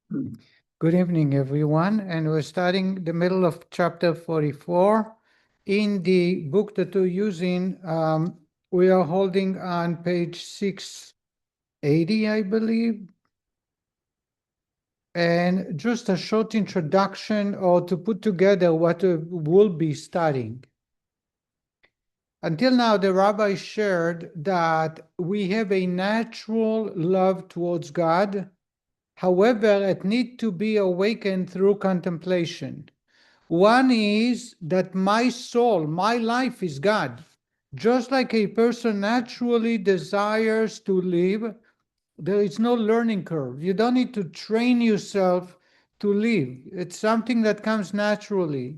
Good evening, everyone. And we're starting the middle of chapter 44. In the book that we're using, we are holding on page 680, I believe. And just a short introduction or to put together what we'll be studying. Until now, the rabbi shared that we have a natural love towards God. However, it needs to be awakened through contemplation. One is that my soul, my life is God. Just like a person naturally desires to live, there is no learning curve. You don't need to train yourself to live. It's something that comes naturally.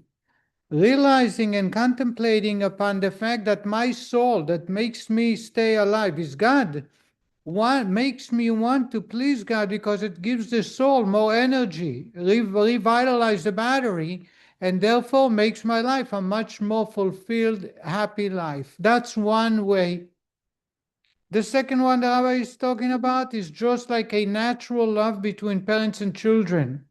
Realizing and contemplating upon the fact that my soul that makes me stay alive is God. What makes me want to please God because it gives the soul more energy, revitalize the battery, and therefore makes my life a much more fulfilled, happy life. That's one way. The second one the Rabbi is talking about is just like a natural love between parents and children.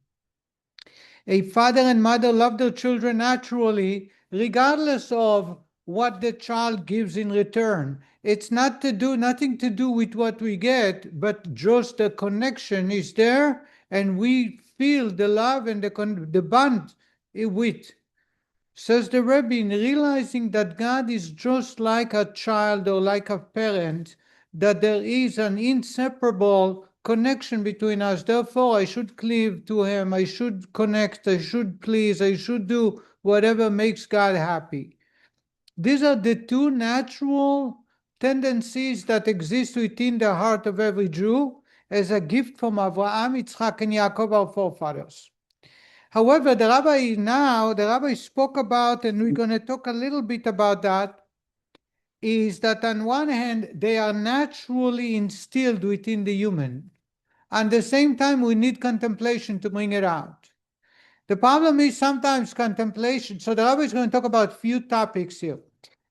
A father and mother love their children naturally, regardless of what the child gives in return. It's nothing to do with what we get, but just the connection is there, and we feel the love and the bond with. Says the Rebbe, in realizing that God is just like a child or like a parent, that there is an inseparable connection between us. Therefore, I should cleave to Him, I should connect, I should please, I should do whatever makes God happy. These are the two natural tendencies that exist within the heart of every Jew as a gift from Avraham, Yitzchak, and Yaakov, our forefathers. However, the rabbi spoke about, and we're going to talk a little bit about that, is that on one hand, they are naturally instilled within the human. At the same time, we need contemplation to bring it out. The problem is sometimes contemplation. So the rabbi is going to talk about a few topics here.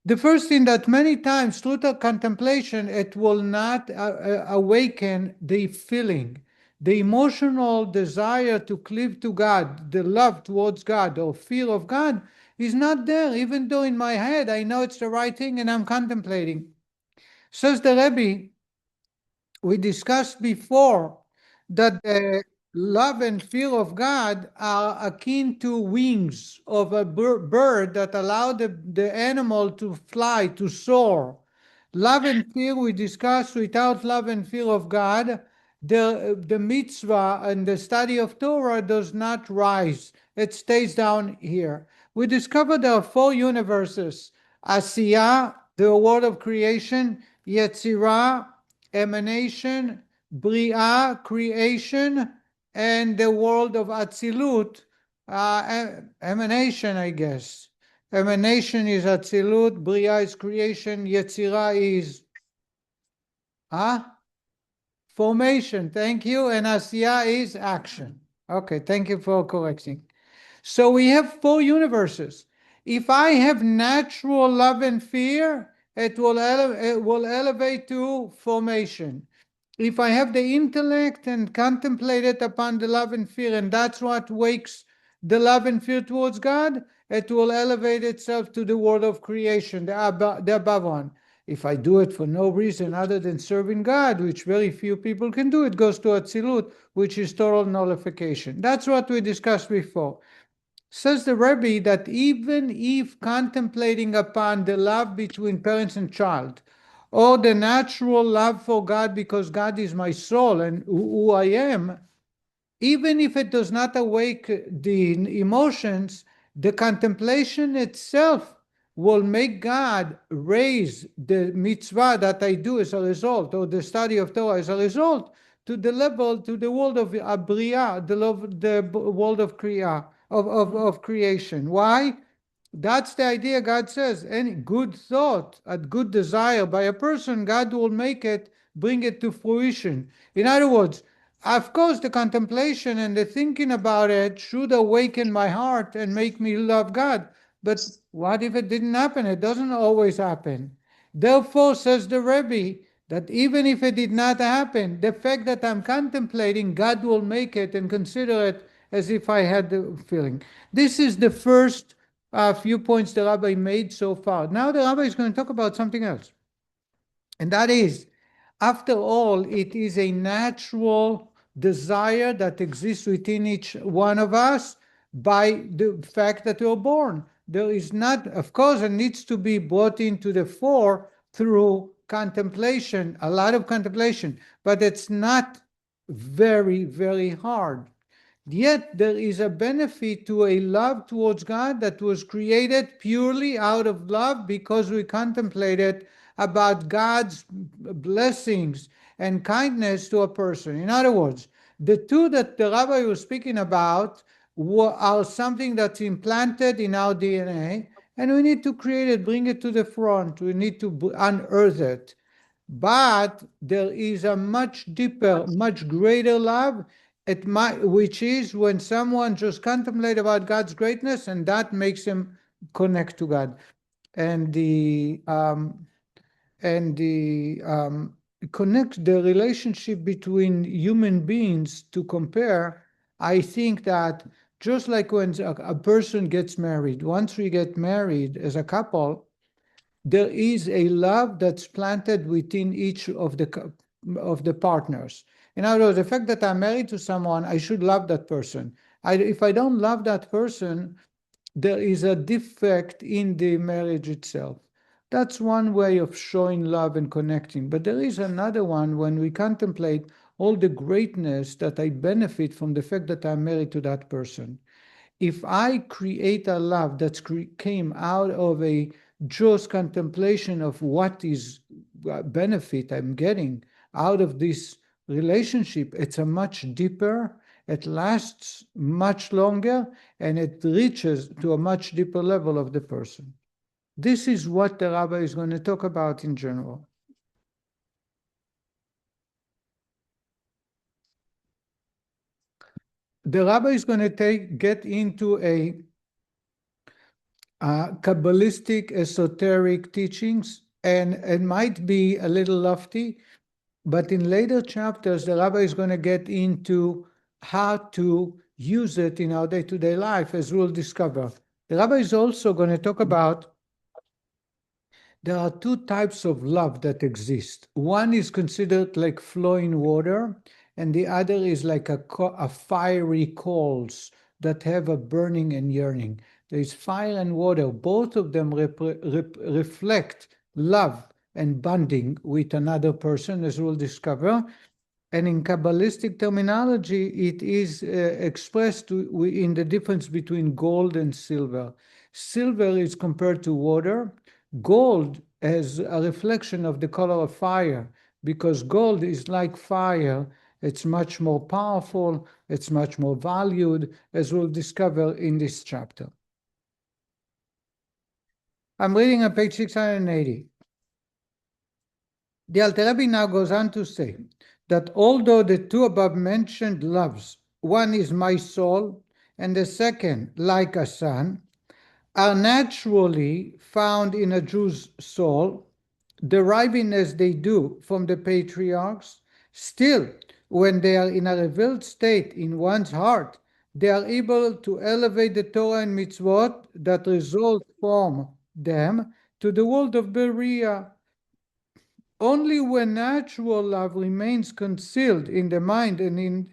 The first thing that many times through the contemplation, it will not awaken the feeling, the emotional desire to cleave to God, the love towards God or fear of God is not there, even though in my head I know it's the right thing and I'm contemplating. Says the Rebbe, we discussed before that the love and fear of God are akin to wings of a bird that allow the animal to fly, to soar. Love and fear we discussed, without love and fear of God, the mitzvah and the study of Torah does not rise. It stays down here. We discovered there are four universes: Asiyah, the world of creation; Yetzirah, emanation; Bria, creation; and the world of Atzilut, emanation, I guess. Emanation is Atzilut, Bria is creation, Yetzirah is formation, thank you, and Asiyah is action. Okay, thank you for correcting. So we have four universes. If I have natural love and fear, it will elevate to formation. If I have the intellect and contemplate it upon the love and fear, and that's what wakes the love and fear towards God, it will elevate itself to the world of creation, the above one. If I do it for no reason other than serving God, which very few people can do, it goes to Atzilut, which is total nullification. That's what we discussed before. Says the Rebbe that even if contemplating upon the love between parents and child, or the natural love for God because God is my soul and who I am, even if it does not awake the emotions, the contemplation itself will make God raise the mitzvah that I do as a result, or the study of Torah as a result, to the level, to the world of Abriya, the world of Kriya, of creation. Why? That's the idea. God says any good thought, a good desire by a person, God will make it, bring it to fruition. In other words, of course, the contemplation and the thinking about it should awaken my heart and make me love God. But what if it didn't happen? It doesn't always happen. Therefore, says the Rebbe, that even if it did not happen, the fact that I'm contemplating, God will make it and consider it as if I had the feeling. This is the first few points the rabbi made so far. Now the rabbi is going to talk about something else. And that is, after all, it is a natural desire that exists within each one of us by the fact that we're born. There is not, of course, it needs to be brought into the fore through contemplation, a lot of contemplation, but it's not very, very hard. Yet there is a benefit to a love towards God that was created purely out of love because we contemplated about God's blessings and kindness to a person. In other words, the two that the rabbi was speaking about are something that's implanted in our DNA, and we need to create it, bring it to the front. We need to unearth it. But there is a much deeper, much greater love, which is when someone just contemplates about God's greatness, and that makes him connect to God. And the connect the relationship between human beings to compare. I think that just like when a person gets married, once we get married as a couple, there is a love that's planted within each of the partners. In other words, the fact that I'm married to someone, I should love that person. If I don't love that person, there is a defect in the marriage itself. That's one way of showing love and connecting. But there is another one when we contemplate all the greatness that I benefit from the fact that I'm married to that person. If I create a love that came out of a just contemplation of what is benefit I'm getting out of this relationship, it's a much deeper, it lasts much longer, and it reaches to a much deeper level of the person. This is what the rabbi is going to talk about in general. The rabbi is going to get into a Kabbalistic, esoteric teachings, and it might be a little lofty, but in later chapters, the rabbi is going to get into how to use it in our day-to-day life, as we'll discover. The rabbi is also going to talk about there are two types of love that exist. One is considered like flowing water, and the other is like a fiery coals that have a burning and yearning. There is fire and water. Both of them reflect love and bonding with another person, as we'll discover. And in Kabbalistic terminology, it is expressed in the difference between gold and silver. Silver is compared to water. Gold as a reflection of the color of fire, because gold is like fire. It's much more powerful, it's much more valued, as we'll discover in this chapter. I'm reading on page 680. The Altah Rebbe now goes on to say that although the two above mentioned loves, one is my soul and the second like a son, are naturally found in a Jew's soul, deriving as they do from the patriarchs, still, when they are in a revealed state in one's heart, they are able to elevate the Torah and mitzvot that result from them to the world of Beriah. Only when natural love remains concealed in the mind and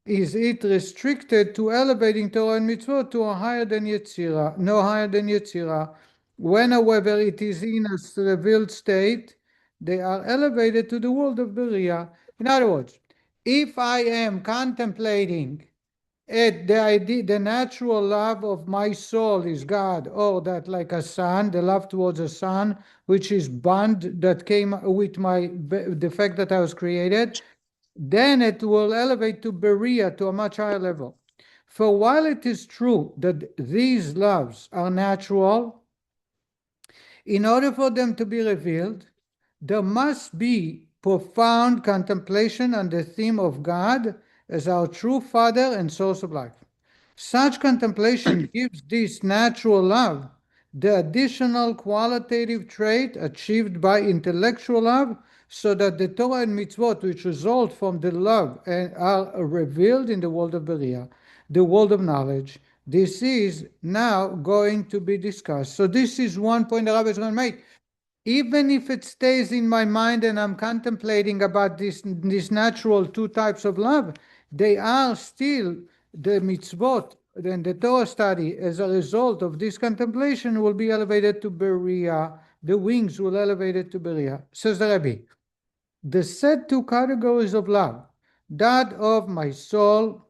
is it restricted to elevating Torah and mitzvot to a higher than Yetzirah, no higher than Yetzirah. When, however, it is in a revealed state, they are elevated to the world of Beriah. In other words, if I am contemplating the natural love of my soul is God, or that like a son, the love towards a son, which is bond that came with the fact that I was created, then it will elevate to Beriah, to a much higher level. For while it is true that these loves are natural, in order for them to be revealed, there must be profound contemplation on the theme of God as our true Father and source of life. Such contemplation gives this natural love the additional qualitative trait achieved by intellectual love, so that the Torah and mitzvot, which result from the love and are revealed in the world of Beriah, the world of knowledge. This is now going to be discussed. So this is one point the Rabbi is going to make. Even if it stays in my mind and I'm contemplating about this natural two types of love, they are still the mitzvot and the Torah study as a result of this contemplation will be elevated to Beriah. The wings will elevate it to Beriah. Says the Rebbe, the said two categories of love, that of my soul,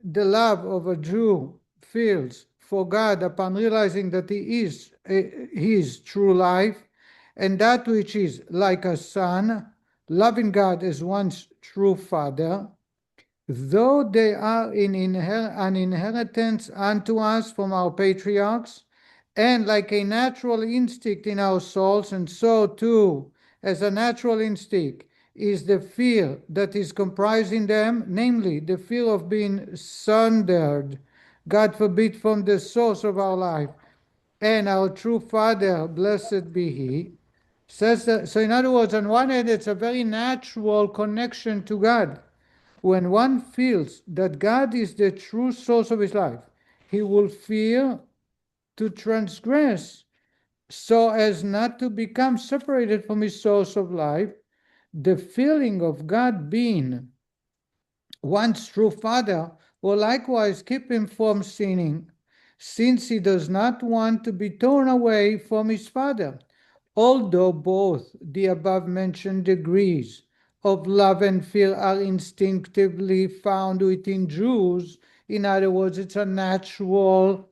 the love of a Jew feels for God upon realizing that he is his true life, and that which is like a son, loving God as one's true father, though they are an inheritance unto us from our patriarchs, and like a natural instinct in our souls, and so too, as a natural instinct, is the fear that is comprising them, namely the fear of being sundered, God forbid, from the source of our life, and our true Father, blessed be He. Says that, so in other words, on one hand, it's a very natural connection to God. When one feels that God is the true source of his life, he will fear to transgress so as not to become separated from his source of life. The feeling of God being one's true father will likewise keep him from sinning, since he does not want to be torn away from his father. Although both the above mentioned degrees of love and fear are instinctively found within Jews, in other words, it's a natural,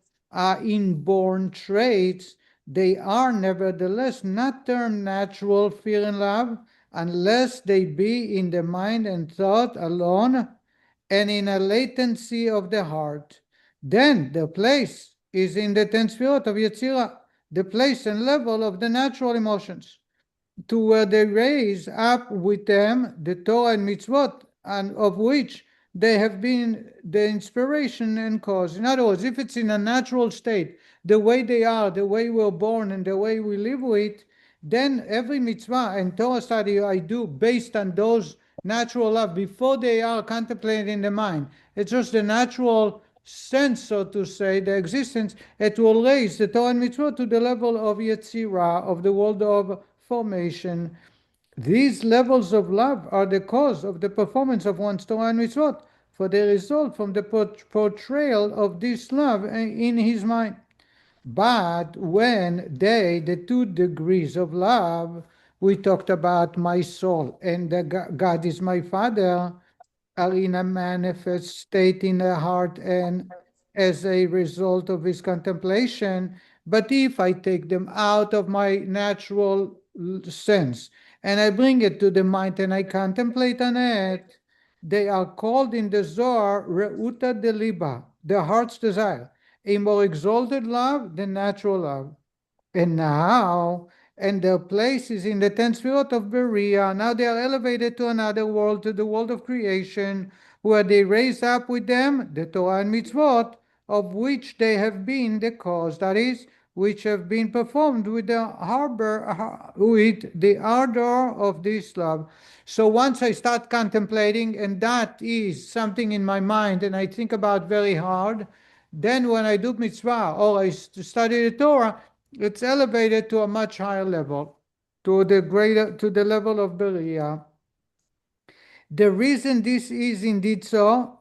inborn traits, they are nevertheless not termed natural fear and love unless they be in the mind and thought alone and in a latency of the heart. Then the place is in the 10 Sfirot of Yetzirah, the place and level of the natural emotions, to where they raise up with them the Torah and mitzvot, and of which they have been the inspiration and cause. In other words, if it's in a natural state, the way they are, the way we're born, and the way we live with, then every mitzvah and Torah study I do based on those natural love before they are contemplated in the mind. It's just the natural sense, so to say, the existence. It will raise the Torah and mitzvah to the level of Yetzirah, of the world of formation. These levels of love are the cause of the performance of one's Torah and mitzvot, for they result from the portrayal of this love in his mind. But when the 2 degrees of love, we talked about my soul and God is my father, are in a manifest state in the heart and as a result of his contemplation. But if I take them out of my natural sense and I bring it to the mind and I contemplate on it, they are called in the Zohar Reuta de Liba, the heart's desire, a more exalted love than natural love. And their place is in the 10 Sfirot of Beriah. Now they are elevated to another world, to the world of creation, where they raise up with them the Torah and mitzvot, of which they have been the cause, that is, which have been performed with the ardor of this love. So once I start contemplating, and that is something in my mind, and I think about very hard, then when I do mitzvah or I study the Torah, it's elevated to a much higher level, to the level of Beriah. The reason this is indeed so,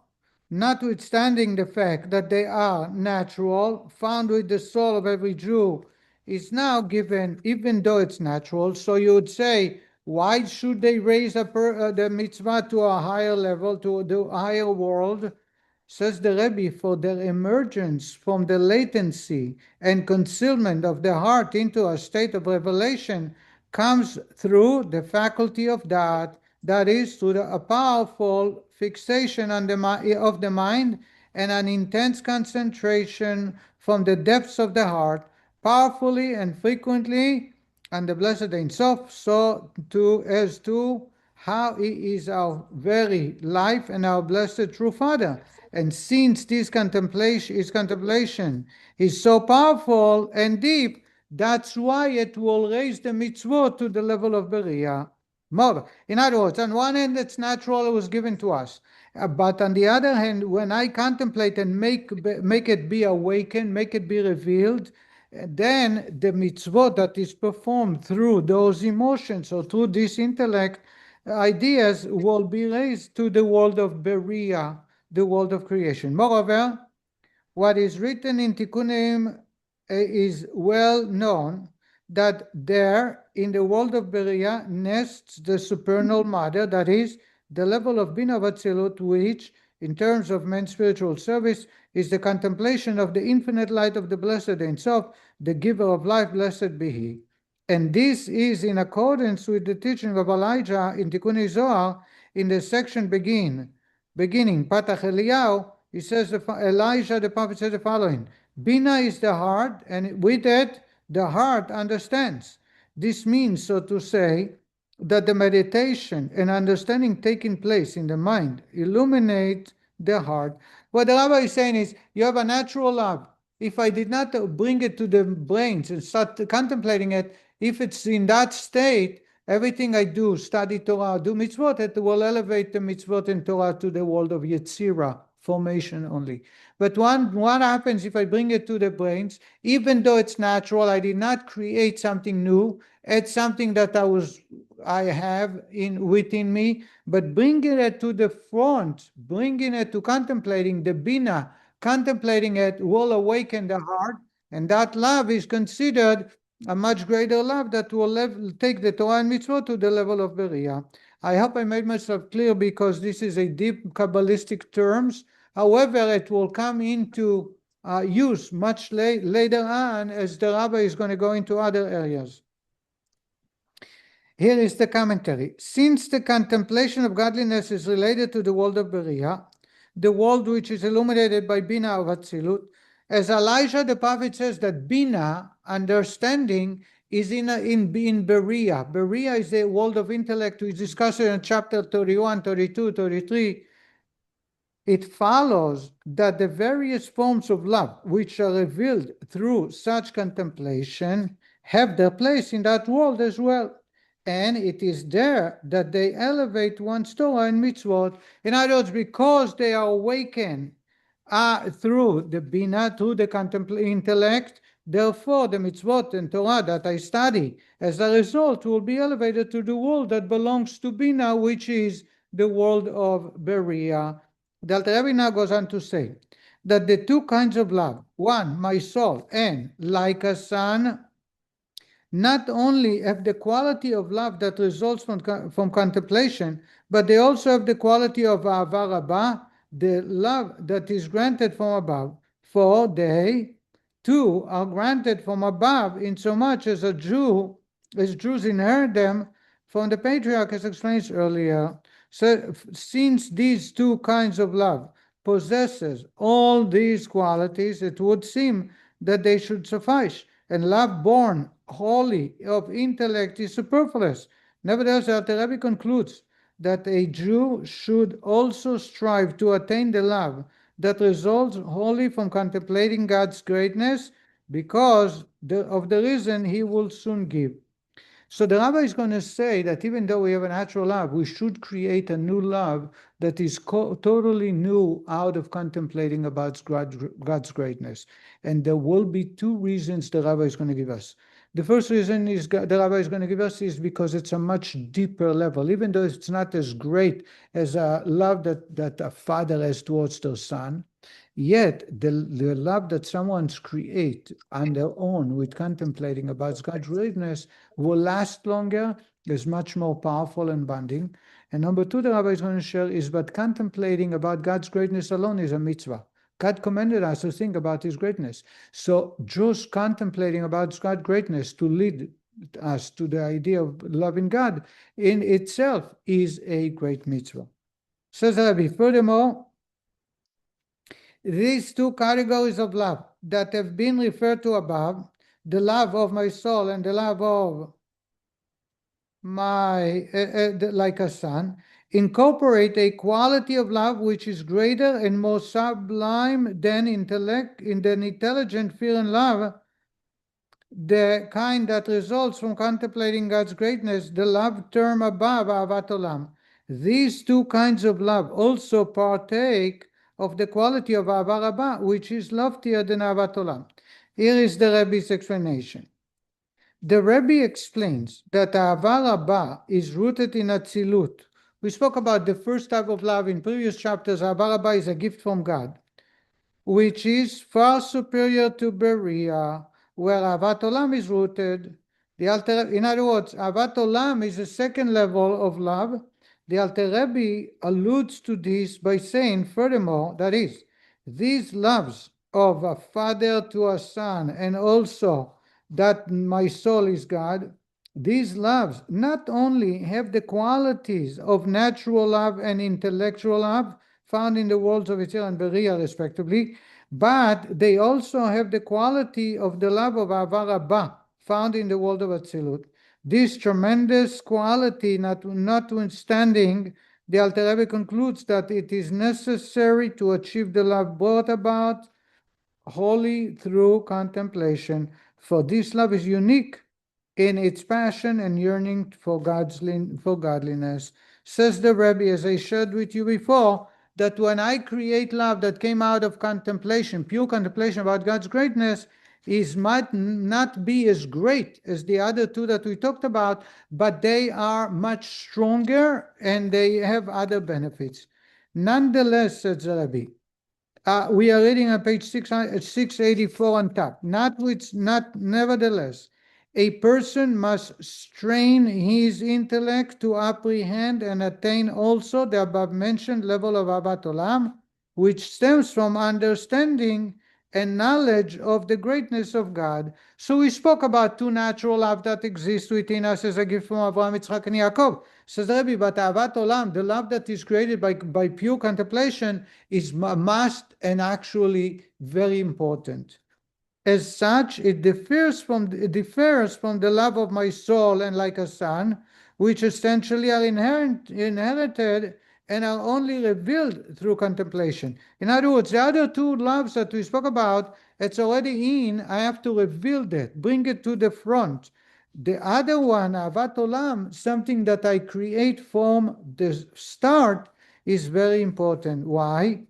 notwithstanding the fact that they are natural, found with the soul of every Jew, is now given, even though it's natural. So you would say, why should they raise the mitzvah to a higher level, to the higher world? Says the Rebbe, for their emergence from the latency and concealment of the heart into a state of revelation comes through the faculty of that, that is, through a powerful fixation on of the mind and an intense concentration from the depths of the heart, powerfully and frequently on the blessed Ein Sof, so to as to how he is our very life and our blessed true Father. And since this contemplation is so powerful and deep, that's why it will raise the mitzvot to the level of Beriah. More. In other words, on one hand, it's natural, it was given to us. But on the other hand, when I contemplate and make it be awakened, make it be revealed, then the mitzvot that is performed through those emotions or through this intellect, ideas will be raised to the world of Beria, the world of creation. Moreover, what is written in Tikkunim is well known, that there in the world of Beria nests the supernal mother, that is, the level of Bina Vatzilut, which, in terms of man's spiritual service, is the contemplation of the infinite light of the Blessed Ein Sof, the giver of life, blessed be He. And this is in accordance with the teaching of Elijah in Tikkun Zohar, in the section beginning, Patach Eliyahu. He says, Elijah the prophet said the following: Bina is the heart, and with it, the heart understands. This means, so to say, that the meditation and understanding taking place in the mind illuminate the heart. What the Rabbi is saying is, you have a natural love. If I did not bring it to the brains and start contemplating it, if it's in that state, everything I do, study Torah, do mitzvot, it will elevate the mitzvot and Torah to the world of Yetzirah, formation only. But what happens if I bring it to the brains? Even though it's natural, I did not create something new. It's something that I have within me, but bringing it to the front, bringing it to contemplating the Bina, contemplating it will awaken the heart, and that love is considered a much greater love that will take the Torah and mitzvot to the level of Beria. I hope I made myself clear, because this is a deep Kabbalistic terms. However, it will come into use much later on, as the Rabbi is going to go into other areas. Here is the commentary. Since the contemplation of godliness is related to the world of Beria, the world which is illuminated by Bina of Atzilut, as Elijah the prophet says that Bina, understanding, is in Beria. Beria is the world of intellect. We discussed it in chapter 31, 32, 33. It follows that the various forms of love which are revealed through such contemplation have their place in that world as well. And it is there that they elevate one's Torah and mitzvot. In other words, because they are awakened through the Bina, through the intellect, therefore the mitzvot and Torah that I study, as a result, will be elevated to the world that belongs to Bina, which is the world of Beria. The Altah Rebbe now goes on to say that the two kinds of love, one, my soul, and like a son, not only have the quality of love that results from contemplation, but they also have the quality of Ahava Rabbah, the love that is granted from above. For they, too, are granted from above, in so much as Jews inherit them from the patriarch, as explained earlier. So, since these two kinds of love possesses all these qualities, it would seem that they should suffice, and love born wholly of intellect is superfluous. Nevertheless, Altah Rebbe concludes that a Jew should also strive to attain the love that results wholly from contemplating God's greatness, because of the reason he will soon give. So the Rabbi is going to say that even though we have a natural love, we should create a new love that is totally new out of contemplating about God's greatness. And there will be two reasons the Rabbi is going to give us. The first reason the Rabbi is going to give us is because it's a much deeper level, even though it's not as great as a love that a father has towards their son. Yet the love that someone's create on their own with contemplating about God's greatness will last longer, is much more powerful and bonding. And number two, the Rabbi is going to share is that contemplating about God's greatness alone is a mitzvah. God commanded us to think about his greatness. So just contemplating about God's greatness to lead us to the idea of loving God in itself is a great mitzvah. Says Rabbi, furthermore, these two categories of love that have been referred to above, the love of my soul and the love of my, like a son, incorporate a quality of love which is greater and more sublime than intelligent fear and love the kind that results from contemplating God's greatness, the love term above, Ahavat Olam. These two kinds of love also partake of the quality of Ahava Rabbah, which is loftier than Ahavat Olam. Here is the Rebbe's explanation. The Rebbe explains that Ahava Rabbah is rooted in Atzilut. We spoke about the first type of love in previous chapters. Ahava Rabbah is a gift from God, which is far superior to Beria, where Ahavat Olam is rooted. In other words, Ahavat Olam is a second level of love. The Altah Rebbe alludes to this by saying, furthermore, that is, these loves of a father to a son, and also that my soul is God, these loves not only have the qualities of natural love and intellectual love found in the worlds of Yitzhak and Beria, respectively, but they also have the quality of the love of Ahava Rabbah found in the world of Atzilut. This tremendous quality, notwithstanding, the Altah Rebbe concludes that it is necessary to achieve the love brought about wholly through contemplation, for this love is unique in its passion and yearning for godliness. Says the Rebbe, as I shared with you before, that when I create love that came out of contemplation, pure contemplation about God's greatness, might not be as great as the other two that we talked about, but they are much stronger and they have other benefits. Nonetheless, says the Rebbe, we are reading on page 684 on top. Nevertheless, a person must strain his intellect to apprehend and attain also the above-mentioned level of Ahavat Olam, which stems from understanding and knowledge of the greatness of God. So we spoke about two natural love that exist within us as a gift from Abraham, Yitzchak, and Yaakov. Says Rebbe, but Ahavat Olam, the love that is created by pure contemplation, is a must and actually very important. As such, it differs from the love of my soul and like a son, which essentially are inherited and are only revealed through contemplation. In other words, the other two loves that we spoke about, it's already in, I have to reveal that, bring it to the front. The other one, Ahavat Olam, something that I create from the start, is very important. Why?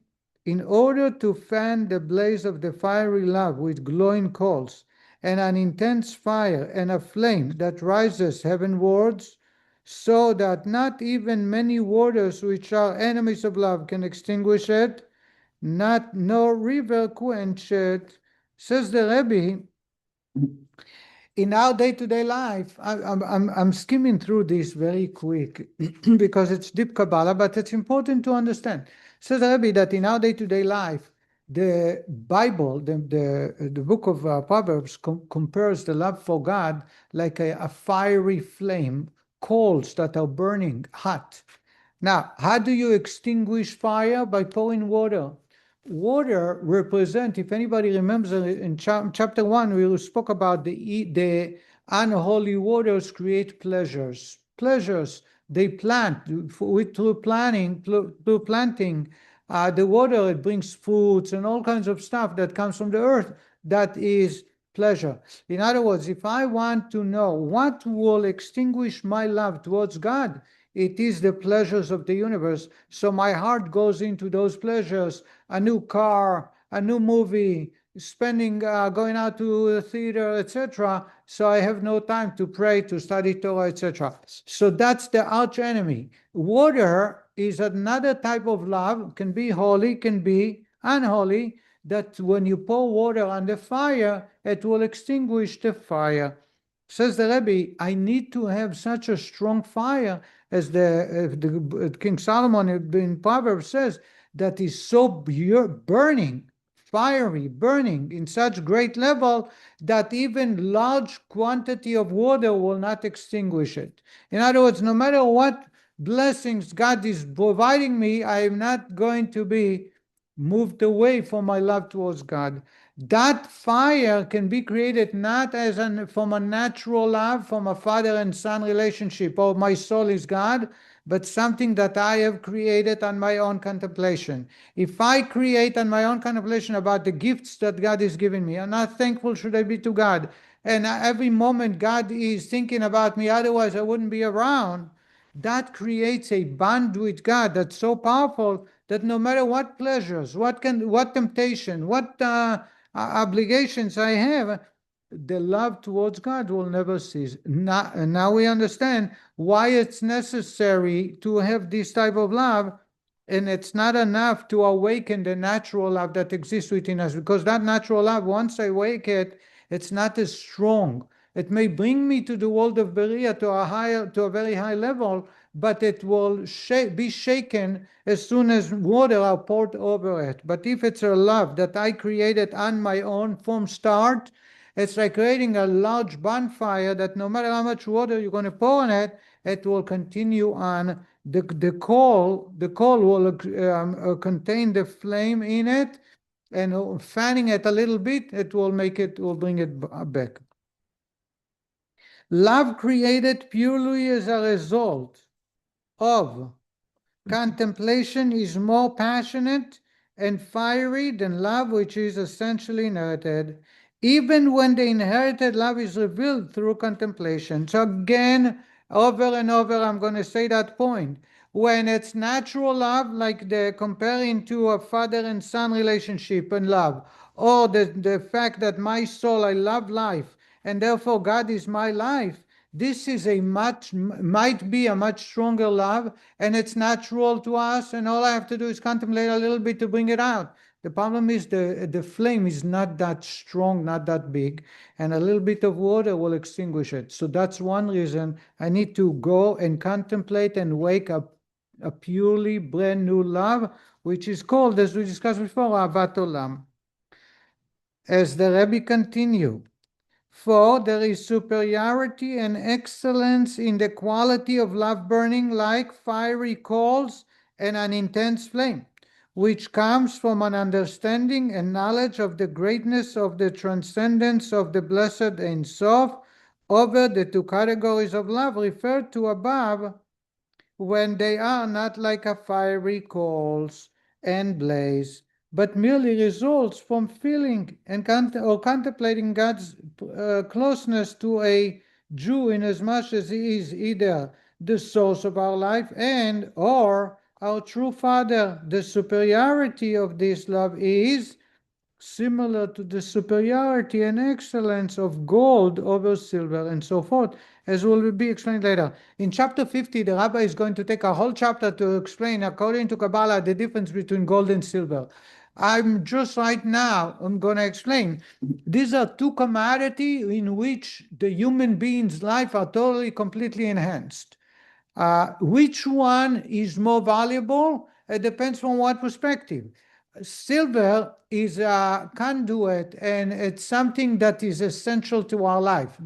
In order to fan the blaze of the fiery love with glowing coals, and an intense fire and a flame that rises heavenwards, so that not even many waters which are enemies of love can extinguish it, no river quench it. Says the Rebbe, in our day-to-day life, I'm skimming through this very quick because it's deep Kabbalah, but it's important to understand. Says the Rebbe that in our day-to-day life, the Bible, the book of Proverbs compares the love for God like a fiery flame, coals that are burning hot. Now, how do you extinguish fire? By pouring water. Water represent, if anybody remembers in chapter 1, we spoke about the unholy waters create pleasures. They plant through planting. The water, it brings fruits and all kinds of stuff that comes from the earth. That is pleasure. In other words, if I want to know what will extinguish my love towards God, it is the pleasures of the universe. So my heart goes into those pleasures, a new car, a new movie, going out to the theater, etc. So I have no time to pray, to study Torah, etc. So that's the arch enemy. Water is another type of love, can be holy, can be unholy, that when you pour water on the fire, it will extinguish the fire. Says the Rebbe, I need to have such a strong fire as the King Solomon in Proverbs says, that is so burning, fiery, burning in such great level that even large quantity of water will not extinguish it. In other words, no matter what blessings God is providing me, I am not going to be moved away from my love towards God. That fire can be created not from a natural love, from a father and son relationship, or my soul is God, but something that I have created on my own contemplation. If I create on my own contemplation about the gifts that God is giving me, and how thankful should I be to God, and every moment God is thinking about me, otherwise I wouldn't be around, that creates a bond with God that's so powerful that no matter what pleasures, what temptation, what obligations I have, the love towards God will never cease. Now we understand why it's necessary to have this type of love, and it's not enough to awaken the natural love that exists within us, because that natural love, once I wake it, it's not as strong. It may bring me to the world of Beria to a very high level, but it will be shaken as soon as water are poured over it. But if it's a love that I created on my own from start, it's like creating a large bonfire that no matter how much water you're going to pour on it, it will continue on. The coal will contain the flame in it, and fanning it a little bit, will bring it back. Love created purely as a result of contemplation is more passionate and fiery than love which is essentially inherited, even when the inherited love is revealed through contemplation. So again, over and over, I'm going to say that point. When it's natural love, like the comparing to a father and son relationship and love, or the fact that my soul, I love life, and therefore God is my life, this is might be a much stronger love, and it's natural to us, and all I have to do is contemplate a little bit to bring it out. The problem is the flame is not that strong, not that big, and a little bit of water will extinguish it. So that's one reason I need to go and contemplate and wake up a purely brand new love, which is called, as we discussed before, Ahavat Olam. As the Rebbe continue, for there is superiority and excellence in the quality of love burning like fiery coals and an intense flame, which comes from an understanding and knowledge of the greatness of the transcendence of the blessed Ein Sof over the two categories of love referred to above, when they are not like a fiery coals and blaze, but merely results from feeling and contemplating God's closeness to a Jew, inasmuch as he is either the source of our life and or our true Father. The superiority of this love is similar to the superiority and excellence of gold over silver, and so forth, as will be explained later. In chapter 50, the Rabbi is going to take a whole chapter to explain, according to Kabbalah, the difference between gold and silver. I'm going to explain. These are two commodities in which the human being's life are totally, completely enhanced. Which one is more valuable? It depends on what perspective. Silver is a conduit, and it's something that is essential to our life.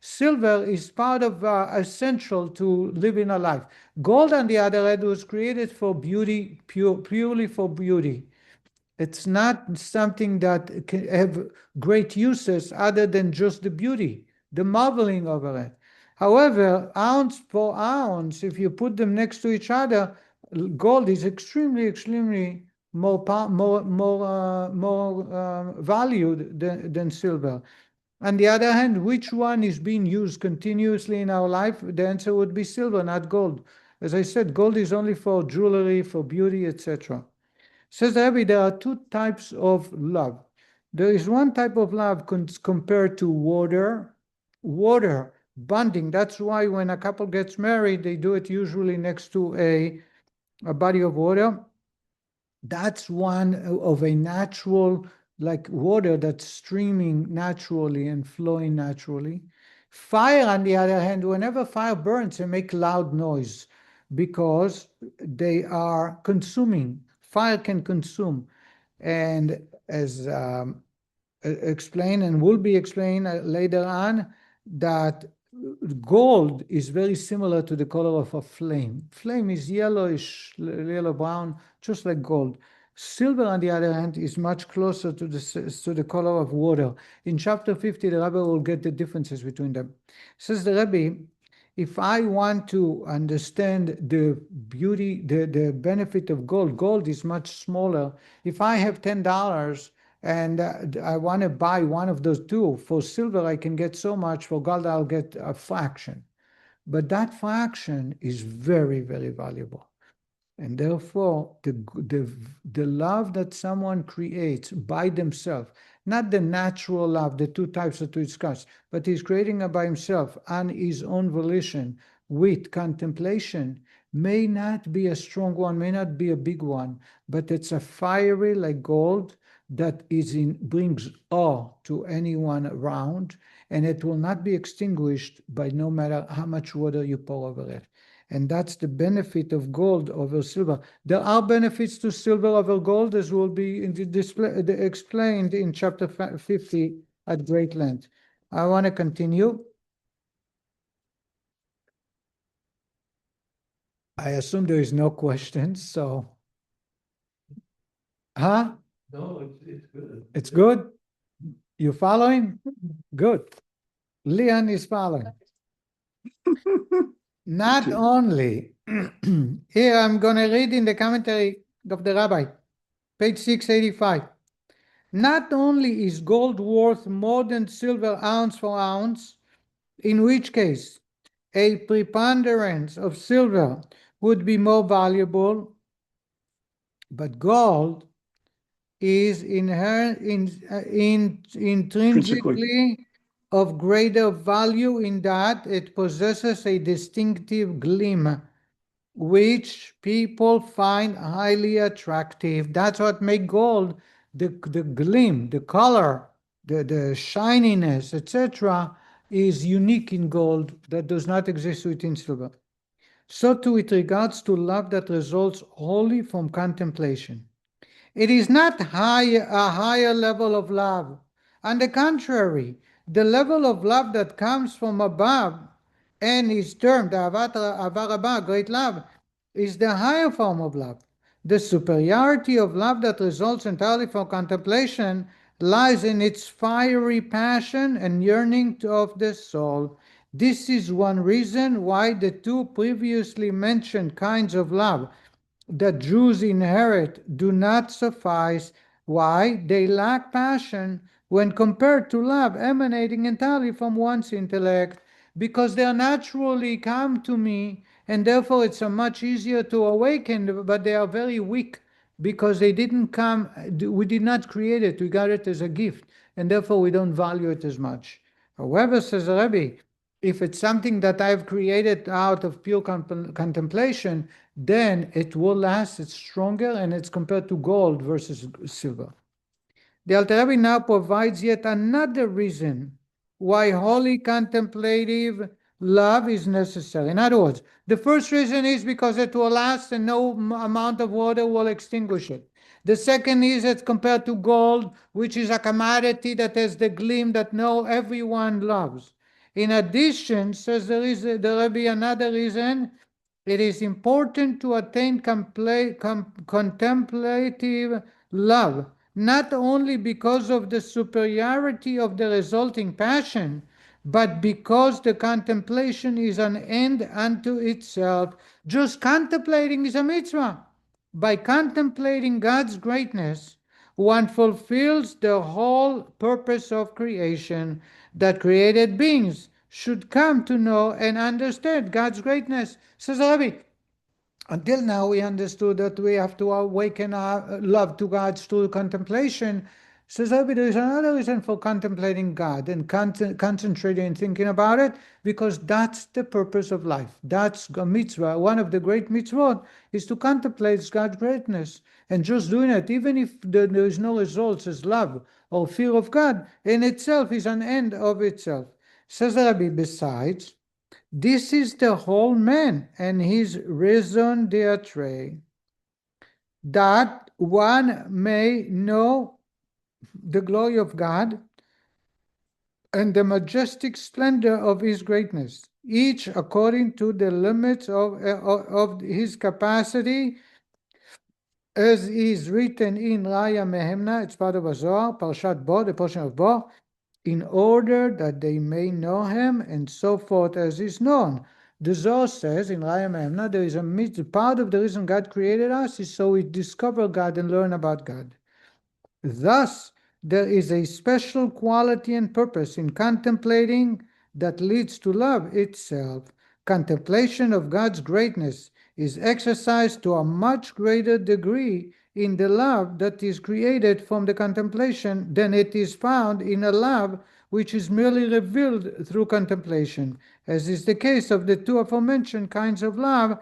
Silver is part of essential to living a life. Gold, on the other hand, was created for beauty, purely for beauty. It's not something that can have great uses other than just the beauty, the marveling over it. However, ounce for ounce, if you put them next to each other, gold is extremely more valued than silver. On the other hand, which one is being used continuously in our life? The answer would be silver, not gold. As I said, gold is only for jewelry, for beauty, etc. Says the Rebbe, there are two types of love. There is one type of love compared to water bonding. That's why when a couple gets married, they do it usually next to a body of water. That's one of a natural, like water that's streaming naturally and flowing naturally. Fire, on the other hand, whenever fire burns, they make loud noise because they are consuming. Fire can consume. And as explained and will be explained later on, that gold is very similar to the color of a flame. Flame is yellowish, yellow-brown, just like gold. Silver, on the other hand, is much closer to the color of water. In chapter 50, the Rebbe will get the differences between them. Says the Rebbe, if I want to understand the beauty, the benefit of gold, gold is much smaller. If I have $10, and I want to buy one of those two. For silver, I can get so much. For gold, I'll get a fraction. But that fraction is very, very valuable. And therefore, the love that someone creates by themselves, not the natural love, the two types that we discussed, but he's creating it by himself on his own volition with contemplation, may not be a strong one, may not be a big one, but it's a fiery like gold that brings awe to anyone around, and it will not be extinguished by no matter how much water you pour over it. And that's the benefit of gold over silver. There are benefits to silver over gold, as will be explained in chapter 50 at great length. I want to continue. I assume there is no questions, so. Huh? No, it's good. It's good? You following? Good. Leon is following. Not only, here I'm going to read in the commentary of the rabbi, page 685. Not only is gold worth more than silver ounce for ounce, in which case a preponderance of silver would be more valuable, but gold is intrinsically of greater value in that it possesses a distinctive gleam, which people find highly attractive. That's what makes gold, the gleam, the color, the shininess, etc., is unique in gold that does not exist within silver. So too with regards to love that results wholly from contemplation. It is not a higher level of love. On the contrary, the level of love that comes from above and is termed Ahavah Rabbah, great love, is the higher form of love. The superiority of love that results entirely from contemplation lies in its fiery passion and yearning of the soul. This is one reason why the two previously mentioned kinds of love that Jews inherit do not suffice. Why? They lack passion when compared to love emanating entirely from one's intellect, because they naturally come to me, and therefore it's a much easier to awaken, but they are very weak because they didn't come, we did not create it, we got it as a gift, and therefore we don't value it as much. However, says the Rebbe, if it's something that I've created out of pure contemplation, then it will last, it's stronger, and it's compared to gold versus silver. The Altah Rebbe now provides yet another reason why holy contemplative love is necessary. In other words, the first reason is because it will last and no amount of water will extinguish it. The second is it's compared to gold, which is a commodity that has the gleam that everyone loves. In addition, says the Rebbe, another reason, it is important to attain contemplative love, not only because of the superiority of the resulting passion, but because the contemplation is an end unto itself. Just contemplating is a mitzvah. By contemplating God's greatness, one fulfills the whole purpose of creation, that created beings should come to know and understand God's greatness. Says Rabbi, until now we understood that we have to awaken our love to God through contemplation. Says Rabbi, there is another reason for contemplating God and concentrating and thinking about it, because that's the purpose of life. That's a mitzvah. One of the great mitzvot is to contemplate God's greatness. And just doing it, even if there is no results as love or fear of God, in itself is an end of itself. Says Rabbi, besides, this is the whole man and his raison d'etre, that one may know the glory of God and the majestic splendor of his greatness, each according to the limits of his capacity, as is written in Raya Mehemna, it's part of a Zohar, Parshat Bo, the portion of Bo, in order that they may know him, and so forth as is known. The Zohar says in Raya Mehemna, there is a part of the reason God created us is so we discover God and learn about God. Thus, there is a special quality and purpose in contemplating that leads to love itself. Contemplation of God's greatness is exercised to a much greater degree in the love that is created from the contemplation than it is found in a love which is merely revealed through contemplation, as is the case of the two aforementioned kinds of love,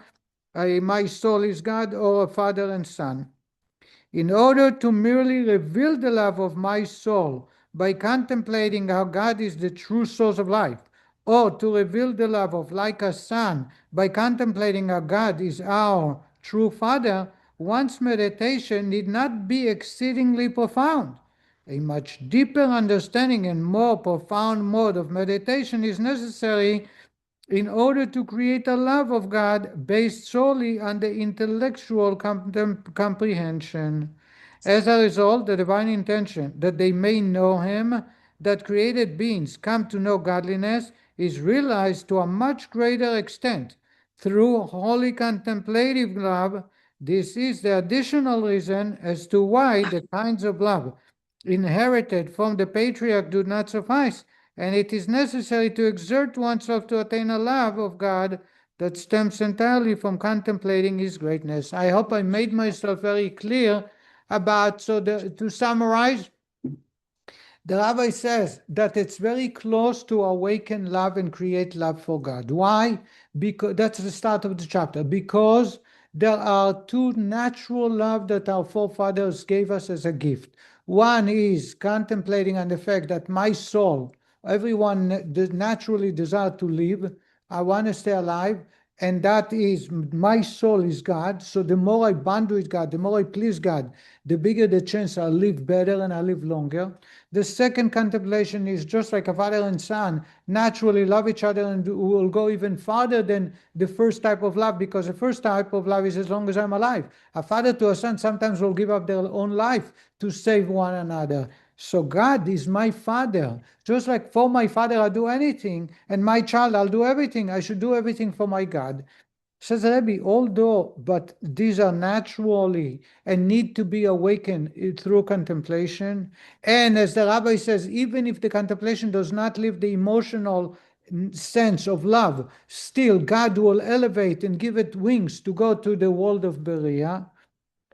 my soul is God, or a father and son. In order to merely reveal the love of my soul by contemplating how God is the true source of life, or to reveal the love of like a son by contemplating how God is our true Father, one's meditation need not be exceedingly profound. A much deeper understanding and more profound mode of meditation is necessary in order to create a love of God based solely on the intellectual comprehension. As a result, the divine intention that they may know Him, that created beings come to know godliness, is realized to a much greater extent through holy contemplative love. This is the additional reason as to why the kinds of love inherited from the patriarch do not suffice, and it is necessary to exert oneself to attain a love of God that stems entirely from contemplating His greatness. I hope I made myself very clear about, to summarize, the Rabbi says that it's very close to awaken love and create love for God. Why? Because that's the start of the chapter. Because there are two natural love that our forefathers gave us as a gift. One is contemplating on the fact that my soul, everyone naturally desire to live. I want to stay alive. And that is, my soul is God. So the more I bond with God, the more I please God, the bigger the chance I'll live better and I'll live longer. The second contemplation is just like a father and son naturally love each other and will go even farther than the first type of love, because the first type of love is as long as I'm alive. A father to a son sometimes will give up their own life to save one another. So God is my father. Just like for my father I'll do anything, and my child I'll do everything. I should do everything for my God. Says Rebbe, but these are naturally and need to be awakened through contemplation. And as the Rabbi says, even if the contemplation does not leave the emotional sense of love, still God will elevate and give it wings to go to the world of Beria,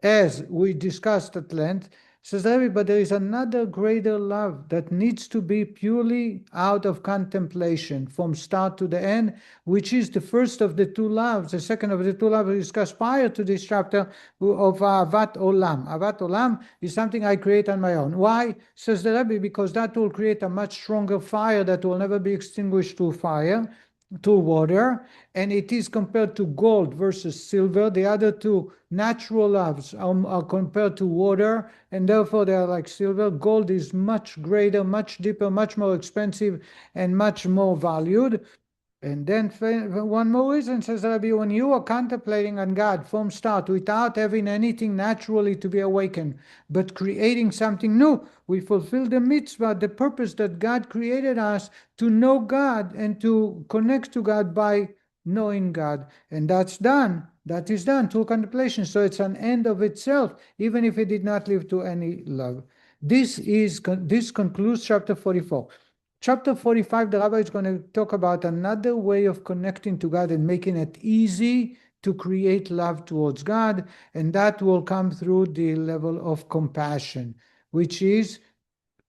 as we discussed at length. Says Rebbe, but there is another greater love that needs to be purely out of contemplation from start to the end, which is the first of the two loves, the second of the two loves we discussed prior to this chapter of Avat Olam. Avat Olam is something I create on my own. Why? Says the Rebbe, because that will create a much stronger fire that will never be extinguished through fire, to water, and it is compared to gold versus silver. The other two natural loves are compared to water, and therefore they are like silver. Gold is much greater, much deeper, much more expensive, and much more valued. And then one more reason, says Rabbi, when you are contemplating on God from start without having anything naturally to be awakened, but creating something new, we fulfill the mitzvah, the purpose that God created us to know God and to connect to God by knowing God. And that's done. That is done through contemplation. So it's an end of itself, even if it did not lead to any love. This concludes chapter 44. Chapter 45, the Rabbi is going to talk about another way of connecting to God and making it easy to create love towards God, and that will come through the level of compassion, which is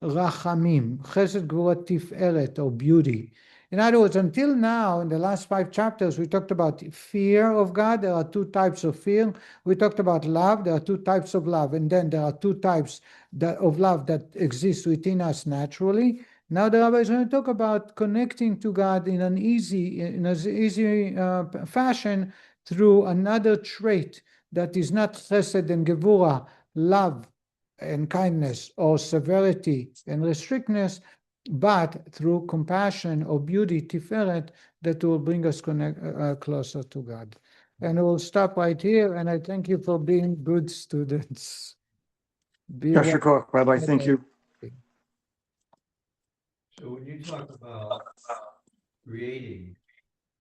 rachamim, chesed, gvura, tiferet, or beauty. In other words, until now, in the last 5 chapters, we talked about fear of God. There are 2 types of fear. We talked about love. There are 2 types of love. And then there are 2 types of love that exist within us naturally. Now the Rabbi is going to talk about connecting to God in an easy fashion through another trait that is not chesed and gevura, love and kindness, or severity and restrictness, but through compassion or beauty, tiferet, that will bring us closer to God. And we'll stop right here, and I thank you for being good students. Yasher Koach, Rabbi, thank you. So when you talk about creating